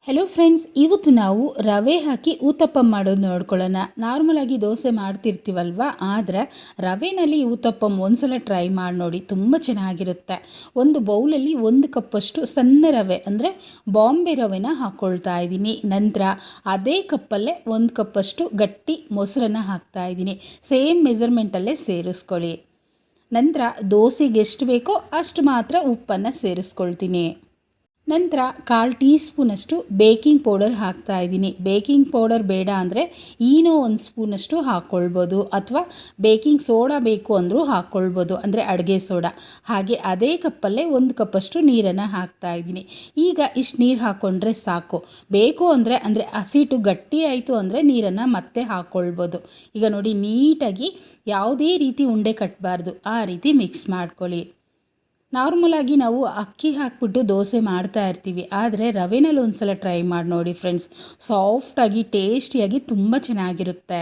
Hello friends, ಇವತ್ತು ನಾವು ರವೆ ಹಾಕಿ ಊತಪ್ಪ ಮಾಡೋದು ನೋಡ್ಕೊಳ್ಳೋಣ. ನಾರ್ಮಲಾಗಿ ದೋಸೆ ಮಾಡ್ತಿರ್ತೀವಲ್ವ, ಆದರೆ ರವೆನಲ್ಲಿ ಊತಪ್ಪಂ ಒಂದ್ಸಲ ಟ್ರೈ ಮಾಡಿ ನೋಡಿ, ತುಂಬ ಚೆನ್ನಾಗಿರುತ್ತೆ. ಒಂದು ಬೌಲಲ್ಲಿ 1 ಕಪ್ಪಷ್ಟು ಸಣ್ಣ ರವೆ ಅಂದರೆ ಬಾಂಬೆ ರವೆನ ಹಾಕ್ಕೊಳ್ತಾ ಇದ್ದೀನಿ. ನಂತರ ಅದೇ ಕಪ್ಪಲ್ಲೇ 1 ಕಪ್ಪಷ್ಟು ಗಟ್ಟಿ ಮೊಸರನ್ನು ಹಾಕ್ತಾ ಇದ್ದೀನಿ. ಸೇಮ್ ಮೆಜರ್ಮೆಂಟಲ್ಲೇ ಸೇರಿಸ್ಕೊಳ್ಳಿ. ನಂತರ ದೋಸೆಗೆ ಎಷ್ಟು ಬೇಕೋ ಅಷ್ಟು ಮಾತ್ರ ಉಪ್ಪನ್ನು ಸೇರಿಸ್ಕೊಳ್ತೀನಿ. ನಂತರ 1/4 ಟೀ ಸ್ಪೂನಷ್ಟು ಬೇಕಿಂಗ್ ಪೌಡರ್ ಹಾಕ್ತಾ ಇದ್ದೀನಿ. ಬೇಕಿಂಗ್ ಪೌಡರ್ ಬೇಡ ಅಂದರೆ ಈನೋ 1 ಸ್ಪೂನಷ್ಟು ಹಾಕ್ಕೊಳ್ಬೋದು, ಅಥವಾ ಬೇಕಿಂಗ್ ಸೋಡಾ ಬೇಕು ಅಂದರೂ ಹಾಕ್ಕೊಳ್ಬೋದು, ಅಂದರೆ ಅಡುಗೆ ಸೋಡಾ. ಹಾಗೆ ಅದೇ ಕಪ್ಪಲ್ಲೇ 1 ಕಪ್ಪಷ್ಟು ನೀರನ್ನು ಹಾಕ್ತಾ ಇದ್ದೀನಿ. ಈಗ ಇಷ್ಟು ನೀರು ಹಾಕ್ಕೊಂಡ್ರೆ ಸಾಕು. ಬೇಕು ಅಂದರೆ ಹಸಿಟ್ಟು ಗಟ್ಟಿ ಆಯಿತು ಅಂದರೆ ನೀರನ್ನು ಮತ್ತೆ ಹಾಕ್ಕೊಳ್ಬೋದು. ಈಗ ನೋಡಿ, ನೀಟಾಗಿ ಯಾವುದೇ ರೀತಿ ಉಂಡೆ ಕಟ್ಟಬಾರ್ದು, ಆ ರೀತಿ ಮಿಕ್ಸ್ ಮಾಡ್ಕೊಳ್ಳಿ. ನಾರ್ಮಲಾಗಿ ನಾವು ಅಕ್ಕಿ ಹಾಕ್ಬಿಟ್ಟು ದೋಸೆ ಮಾಡ್ತಾ ಇರ್ತೀವಿ, ಆದರೆ ರವೆನಲ್ಲಿ ಒಂದು ಸಲ ಟ್ರೈ ಮಾಡಿ ನೋಡಿ ಫ್ರೆಂಡ್ಸ್. ಸಾಫ್ಟಾಗಿ ಟೇಸ್ಟಿಯಾಗಿ ತುಂಬ ಚೆನ್ನಾಗಿರುತ್ತೆ.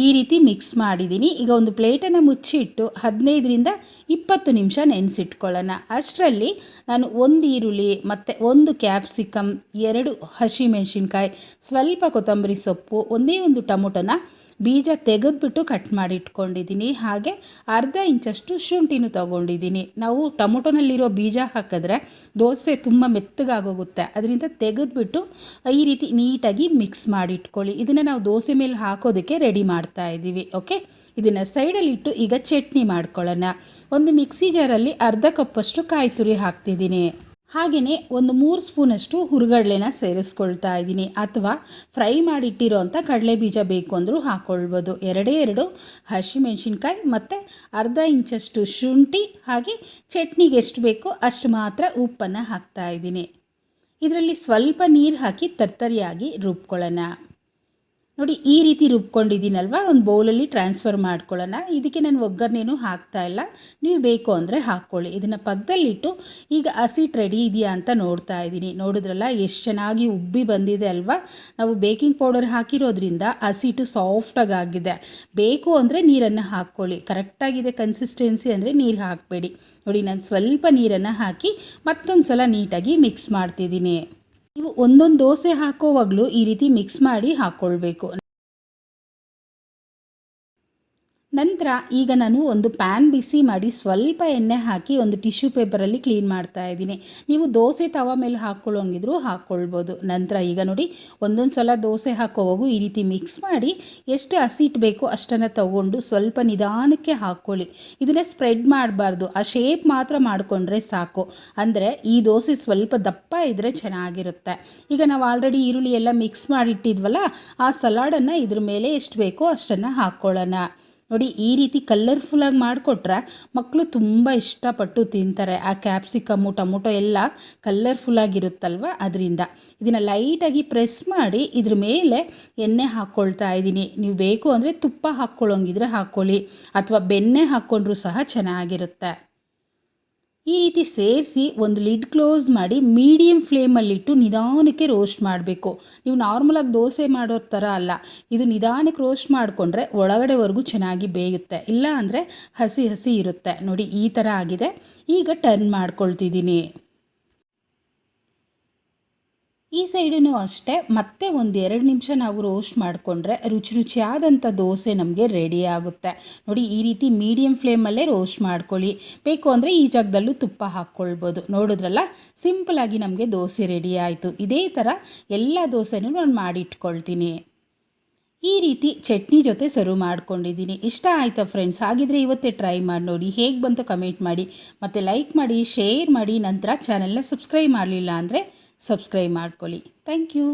ಈ ರೀತಿ ಮಿಕ್ಸ್ ಮಾಡಿದ್ದೀನಿ. ಈಗ ಒಂದು ಪ್ಲೇಟನ್ನು ಮುಚ್ಚಿಟ್ಟು 15-20 ನಿಮಿಷ ನೆನೆಸಿಟ್ಕೊಳ್ಳೋಣ. ಅಷ್ಟರಲ್ಲಿ ನಾನು 1 ಈರುಳ್ಳಿ ಮತ್ತು 1 ಕ್ಯಾಪ್ಸಿಕಮ್, 2 ಹಸಿಮೆಣಸಿನ್ಕಾಯಿ, ಸ್ವಲ್ಪ ಕೊತ್ತಂಬರಿ ಸೊಪ್ಪು, ಒಂದೇ ಒಂದು ಟೊಮೊಟೊನ ಬೀಜ ತೆಗೆದುಬಿಟ್ಟು ಕಟ್ ಮಾಡಿ ಇಟ್ಕೊಂಡಿದ್ದೀನಿ. ಹಾಗೆ ಅರ್ಧ ಇಂಚಷ್ಟು ಶುಂಠಿನೂ ತೊಗೊಂಡಿದ್ದೀನಿ. ನಾವು ಟೊಮೊಟೊನಲ್ಲಿರೋ ಬೀಜ ಹಾಕಿದ್ರೆ ದೋಸೆ ತುಂಬ ಮೆತ್ತಗಾಗೋಗುತ್ತೆ, ಅದರಿಂದ ತೆಗೆದುಬಿಟ್ಟು ಈ ರೀತಿ ನೀಟಾಗಿ ಮಿಕ್ಸ್ ಮಾಡಿ ಇಟ್ಕೊಳ್ಳಿ. ಇದನ್ನು ನಾವು ದೋಸೆ ಮೇಲೆ ಹಾಕೋದಕ್ಕೆ ರೆಡಿ ಮಾಡ್ತಾ ಇದ್ದೀವಿ. ಓಕೆ, ಇದನ್ನು ಸೈಡಲ್ಲಿಟ್ಟು ಈಗ ಚಟ್ನಿ ಮಾಡ್ಕೊಳ್ಳೋಣ. ಒಂದು ಮಿಕ್ಸಿ ಜಾರಲ್ಲಿ ಅರ್ಧ ಕಪ್ಪಷ್ಟು ಕಾಯಿ ತುರಿ ಹಾಕ್ತಿದ್ದೀನಿ. ಹಾಗೆಯೇ ಒಂದು 3 ಸ್ಪೂನಷ್ಟು ಹುರುಗಡ್ಲೆನ ಸೇರಿಸ್ಕೊಳ್ತಾ ಇದ್ದೀನಿ, ಅಥವಾ ಫ್ರೈ ಮಾಡಿಟ್ಟಿರೋ ಅಂಥ ಕಡಲೆ ಬೀಜ ಬೇಕು ಅಂದರೂ ಹಾಕ್ಕೊಳ್ಬೋದು. 2 ಹಸಿಮೆಣಸಿನ್ಕಾಯಿ ಮತ್ತು ಅರ್ಧ ಇಂಚಷ್ಟು ಶುಂಠಿ, ಹಾಗೆ ಚಟ್ನಿಗೆ ಎಷ್ಟು ಬೇಕೋ ಅಷ್ಟು ಮಾತ್ರ ಉಪ್ಪನ್ನು ಹಾಕ್ತಾ ಇದ್ದೀನಿ. ಇದರಲ್ಲಿ ಸ್ವಲ್ಪ ನೀರು ಹಾಕಿ ತರ್ತರಿಯಾಗಿ ರುಬ್ಕೊಳ್ಳೋಣ. ನೋಡಿ, ಈ ರೀತಿ ರುಬ್ಕೊಂಡಿದ್ದೀನಲ್ವ, ಒಂದು ಬೌಲಲ್ಲಿ ಟ್ರಾನ್ಸ್ಫರ್ ಮಾಡ್ಕೊಳ್ಳೋಣ. ಇದಕ್ಕೆ ನಾನು ಒಗ್ಗರಣೆನೂ ಹಾಕ್ತಾ ಇಲ್ಲ, ನೀವು ಬೇಕು ಅಂದರೆ ಹಾಕ್ಕೊಳ್ಳಿ. ಇದನ್ನು ಪಕ್ಕದಲ್ಲಿಟ್ಟು ಈಗ ಹಸಿಟ್ಟು ರೆಡಿ ಇದೆಯಾ ಅಂತ ನೋಡ್ತಾ ಇದ್ದೀನಿ. ನೋಡಿದ್ರಲ್ಲ ಎಷ್ಟು ಚೆನ್ನಾಗಿ ಉಬ್ಬಿ ಬಂದಿದೆ ಅಲ್ವಾ. ನಾವು ಬೇಕಿಂಗ್ ಪೌಡರ್ ಹಾಕಿರೋದ್ರಿಂದ ಹಸಿಟ್ಟು ಸಾಫ್ಟಾಗಿ ಆಗಿದೆ. ಬೇಕು ಅಂದರೆ ನೀರನ್ನು ಹಾಕ್ಕೊಳ್ಳಿ. ಕರೆಕ್ಟಾಗಿದೆ ಕನ್ಸಿಸ್ಟೆನ್ಸಿ ಅಂದರೆ ನೀರು ಹಾಕಬೇಡಿ. ನೋಡಿ, ನಾನು ಸ್ವಲ್ಪ ನೀರನ್ನು ಹಾಕಿ ಮತ್ತೊಂದು ಸಲ ನೀಟಾಗಿ ಮಿಕ್ಸ್ ಮಾಡ್ತಿದ್ದೀನಿ. ನೀವು ಒಂದೊಂದು ದೋಸೆ ಹಾಕೋವಾಗಲೂ ಈ ರೀತಿ ಮಿಕ್ಸ್ ಮಾಡಿ ಹಾಕ್ಕೊಳ್ಬೇಕು. ನಂತರ ಈಗ ನಾನು ಒಂದು ಪ್ಯಾನ್ ಬಿಸಿ ಮಾಡಿ ಸ್ವಲ್ಪ ಎಣ್ಣೆ ಹಾಕಿ ಒಂದು ಟಿಶ್ಯೂ ಪೇಪರಲ್ಲಿ ಕ್ಲೀನ್ ಮಾಡ್ತಾ ಇದ್ದೀನಿ. ನೀವು ದೋಸೆ ತವ ಮೇಲೆ ಹಾಕ್ಕೊಳ್ಳೋಂಗಿದ್ರು ಹಾಕ್ಕೊಳ್ಬೋದು. ನಂತರ ಈಗ ನೋಡಿ, ಒಂದೊಂದು ಸಲ ದೋಸೆ ಹಾಕೋವಾಗೂ ಈ ರೀತಿ ಮಿಕ್ಸ್ ಮಾಡಿ ಎಷ್ಟು ಹಸಿಟ್ಟು ಬೇಕೋ ಅಷ್ಟನ್ನು ತಗೊಂಡು ಸ್ವಲ್ಪ ನಿಧಾನಕ್ಕೆ ಹಾಕ್ಕೊಳ್ಳಿ. ಇದನ್ನು ಸ್ಪ್ರೆಡ್ ಮಾಡಬಾರ್ದು, ಆ ಶೇಪ್ ಮಾತ್ರ ಮಾಡಿಕೊಂಡ್ರೆ ಸಾಕು. ಅಂದರೆ ಈ ದೋಸೆ ಸ್ವಲ್ಪ ದಪ್ಪ ಇದ್ದರೆ ಚೆನ್ನಾಗಿರುತ್ತೆ. ಈಗ ನಾವು ಆಲ್ರೆಡಿ ಈರುಳ್ಳಿ ಎಲ್ಲ ಮಿಕ್ಸ್ ಮಾಡಿಟ್ಟಿದ್ವಲ್ಲ, ಆ ಸಲಾಡನ್ನು ಇದ್ರ ಮೇಲೆ ಎಷ್ಟು ಬೇಕೋ ಅಷ್ಟನ್ನು ಹಾಕ್ಕೊಳ್ಳೋಣ. ನೋಡಿ, ಈ ರೀತಿ ಕಲರ್ಫುಲ್ಲಾಗಿ ಮಾಡಿಕೊಟ್ರೆ ಮಕ್ಕಳು ತುಂಬ ಇಷ್ಟಪಟ್ಟು ತಿಂತಾರೆ. ಆ ಕ್ಯಾಪ್ಸಿಕಮ್ಮು ಟೊಮೊಟೊ ಎಲ್ಲ ಕಲರ್ಫುಲ್ಲಾಗಿರುತ್ತಲ್ವ, ಅದರಿಂದ ಇದನ್ನು ಲೈಟಾಗಿ ಪ್ರೆಸ್ ಮಾಡಿ ಇದ್ರ ಮೇಲೆ ಎಣ್ಣೆ ಹಾಕ್ಕೊಳ್ತಾ ಇದ್ದೀನಿ. ನೀವು ಬೇಕು ಅಂದರೆ ತುಪ್ಪ ಹಾಕ್ಕೊಳ್ಳೋಂಗಿದ್ರೆ ಹಾಕ್ಕೊಳ್ಳಿ, ಅಥವಾ ಬೆಣ್ಣೆ ಹಾಕ್ಕೊಂಡ್ರೂ ಸಹ ಚೆನ್ನಾಗಿರುತ್ತೆ. ಈ ರೀತಿ ಸೇರಿಸಿ ಒಂದು ಲಿಡ್ ಕ್ಲೋಸ್ ಮಾಡಿ ಮೀಡಿಯಮ್ ಫ್ಲೇಮಲ್ಲಿಟ್ಟು ನಿಧಾನಕ್ಕೆ ರೋಸ್ಟ್ ಮಾಡಬೇಕು. ನೀವು ನಾರ್ಮಲಾಗಿ ದೋಸೆ ಮಾಡೋ ಥರ ಅಲ್ಲ, ಇದು ನಿಧಾನಕ್ಕೆ ರೋಸ್ಟ್ ಮಾಡಿಕೊಂಡ್ರೆ ಒಳಗಡೆವರೆಗೂ ಚೆನ್ನಾಗಿ ಬೇಯುತ್ತೆ. ಇಲ್ಲ ಅಂದರೆ ಹಸಿ ಹಸಿ ಇರುತ್ತೆ. ನೋಡಿ, ಈ ಥರ ಆಗಿದೆ. ಈಗ ಟರ್ನ್ ಮಾಡ್ಕೊಳ್ತಿದ್ದೀನಿ. ಈ ಸೈಡೂ ಅಷ್ಟೇ ಮತ್ತೆ ಒಂದು 2 ನಿಮಿಷ ನಾವು ರೋಸ್ಟ್ ಮಾಡಿಕೊಂಡ್ರೆ ರುಚಿಯಾದಂಥ ದೋಸೆ ನಮಗೆ ರೆಡಿ ಆಗುತ್ತೆ. ನೋಡಿ, ಈ ರೀತಿ ಮೀಡಿಯಮ್ ಫ್ಲೇಮಲ್ಲೇ ರೋಸ್ಟ್ ಮಾಡ್ಕೊಳ್ಳಿ. ಬೇಕು ಅಂದರೆ ಈ ಜಾಗದಲ್ಲೂ ತುಪ್ಪ ಹಾಕ್ಕೊಳ್ಬೋದು. ನೋಡಿದ್ರಲ್ಲ, ಸಿಂಪಲಾಗಿ ನಮಗೆ ದೋಸೆ ರೆಡಿ ಆಯಿತು. ಇದೇ ಥರ ಎಲ್ಲ ದೋಸೆನೂ ನಾನು ಮಾಡಿಟ್ಕೊಳ್ತೀನಿ. ಈ ರೀತಿ ಚಟ್ನಿ ಜೊತೆ ಸರ್ವ್ ಮಾಡ್ಕೊಂಡಿದ್ದೀನಿ. ಇಷ್ಟ ಆಯಿತಾ ಫ್ರೆಂಡ್ಸ್? ಹಾಗಿದ್ರೆ ಇವತ್ತೇ ಟ್ರೈ ಮಾಡಿ ನೋಡಿ. ಹೇಗೆ ಬಂತು ಕಮೆಂಟ್ ಮಾಡಿ, ಮತ್ತು ಲೈಕ್ ಮಾಡಿ, ಶೇರ್ ಮಾಡಿ. ನಂತರ ಚಾನೆಲ್ನ ಸಬ್ಸ್ಕ್ರೈಬ್ ಮಾಡಲಿಲ್ಲ ಅಂದರೆ ಸಬ್ಸ್ಕ್ರೈಬ್ ಮಾಡ್ಕೊಳ್ಳಿ. Thank you.